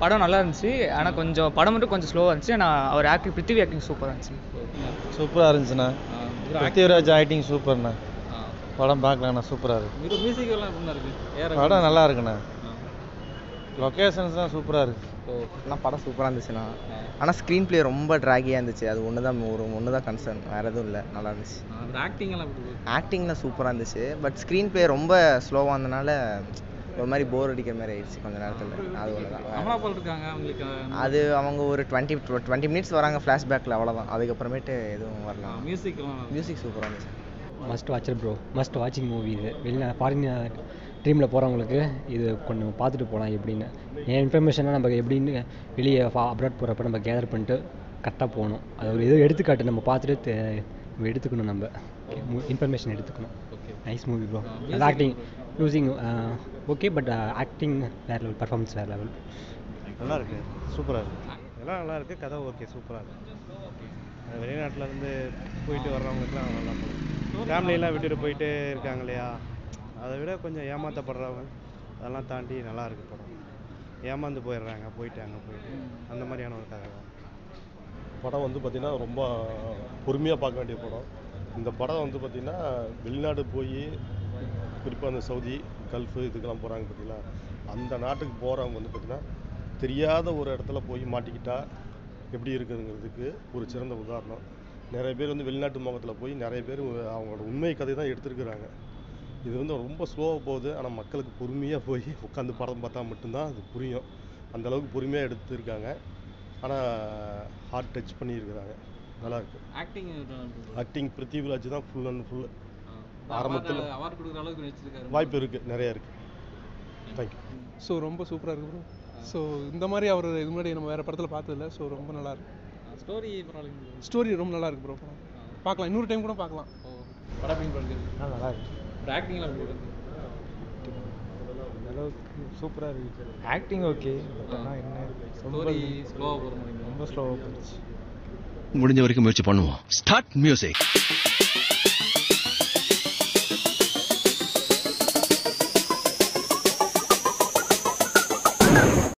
படம் நல்லா இருந்துச்சு. ஆனால் கொஞ்சம் படம் மட்டும் கொஞ்சம் ஸ்லோவாக இருந்துச்சு. ஆனால் அவர் ஆக்டிங் பிருத்திவி ஆக்டிங் சூப்பராக இருந்துச்சு. சூப்பராக இருந்துச்சுண்ணா. பிருத்திவிராஜ் ஆக்டிங் சூப்பர்ண்ணா. படம் பார்க்கலாண்ணா, சூப்பராக இருக்கு. மியூசிக் எல்லாம் எப்படி இருக்கு? படம் நல்லா இருக்குண்ணா. லொக்கேஷன்ஸ் தான் சூப்பராக இருக்குது. ஆனால் படம் சூப்பராக இருந்துச்சுண்ணா. ஆனால் ஸ்க்ரீன் ப்ளே ரொம்ப ட்ராகியாக இருந்துச்சு. அது ஒன்று தான் கன்சர்ன், வேறு எதுவும் இல்லை. நல்லா இருந்துச்சு. ஆக்டிங்லாம் சூப்பராக இருந்துச்சு. பட் ஸ்க்ரீன் ப்ளே ரொம்ப ஸ்லோவாக இருந்தனால ஒரு மாதிரி போர் அடிக்கிற மாதிரி ஆயிடுச்சு கொஞ்ச நேரத்தில். அது ஒன்று தான். அது அவங்க ஒரு 20 மினிட்ஸ் வராங்க ஃப்ளாஷ்பேக்கில், அவ்வளோதான். அதுக்கப்புறமேட்டு எதுவும் வரலாம். மியூசிக் சூப்பராக இருந்துச்சு. Must watcher bro. மஸ்ட் வாட்சிங் மூவி இது. ஃபாரின் ட்ரீமில் போகிறவங்களுக்கு இது கொஞ்சம் பார்த்துட்டு போகலாம் எப்படின்னு. என் இன்ஃபர்மேஷனாக நம்ம எப்படின்னு வெளியே அப்ராட் போகிறப்ப நம்ம கேதர் பண்ணிட்டு கரெக்டாக போகணும். அது ஒரு இது எடுத்துக்காட்டு நம்ம பார்த்துட்டு நம்ம எடுத்துக்கணும். நம்ம இன்ஃபர்மேஷன் எடுத்துக்கணும். Nice movie bro. அது acting music okay, but acting வேறு லெவல், பர்ஃபார்மன்ஸ் வேறு லெவல். நல்லா இருக்கு, சூப்பராக இருக்குது. எல்லாம் நல்லா இருக்குது. கதை ஓகே, சூப்பராக இருக்குது. வெளிநாட்டிலேருந்து போயிட்டு வர்றவங்களுக்குலாம் நல்லா இருக்கும். ஃபேமிலியெல்லாம் விட்டுட்டு போயிட்டு இருக்காங்க இல்லையா, அதை விட கொஞ்சம் ஏமாற்றப்படுறவங்க அதெல்லாம் தாண்டி நல்லா இருக்குது படம். ஏமாந்து போயிடுறாங்க போயிட்டு அங்கே போயிட்டு, அந்த மாதிரியான ஒரு கதை தான். படம் வந்து பார்த்திங்கன்னா ரொம்ப பொறுமையாக பார்க்க வேண்டிய படம். இந்த படம் வந்து பார்த்திங்கன்னா வெளிநாடு போய் குறிப்பாக அந்த சவுதி கல்ஃபு இதுக்கெல்லாம் போகிறாங்க பார்த்தீங்களா, அந்த நாட்டுக்கு போகிறவங்க வந்து பார்த்திங்கன்னா தெரியாத ஒரு இடத்துல போய் மாட்டிக்கிட்டா எப்படி இருக்குதுங்கிறதுக்கு ஒரு சிறந்த உதாரணம். நிறைய பேர் வந்து வெளிநாட்டு முகத்தில் போய் நிறைய பேர் அவங்களோட உண்மை கதை தான் எடுத்துருக்குறாங்க. இது வந்து ரொம்ப ஸ்லோவாக போகுது. ஆனால் மக்களுக்கு பொறுமையாக போய் உட்காந்து படம் பார்த்தா மட்டும்தான் அது புரியும். அந்தளவுக்கு பொறுமையாக எடுத்துருக்காங்க. ஆனால் ஹார்ட் டச் பண்ணியிருக்கிறாங்க. நல்லாயிருக்கு. ஆக்டிங் பிருத்திவிராஜ் தான் ஃபுல் அண்ட் ஃபுல். ஆரம்பத்தில் வாய்ப்பு இருக்குது, நிறையா இருக்குது. தேங்க்யூ. ஸோ ரொம்ப சூப்பராக இருக்குது ப்ரோ. ஸோ இந்த மாதிரி அவர் இது முன்னாடி நம்ம வேறு படத்தில் பார்த்ததில்ல. ஸோ ரொம்ப நல்லாயிருக்கு. ஸ்டோரி ரொம்ப நல்லா இருக்கு ப்ரோ. பார்க்கலாம், இன்னொரு டைம் கூட பார்க்கலாம். நல்லா இருக்கு. சூப்பராக இருக்குது. ஆக்டிங் ஓகே, ஆனால் என்ன ரொம்ப ஸ்லோவாக போச்சு. முடிஞ்ச வரைக்கும் முயற்சி பண்ணுவோம். Start music.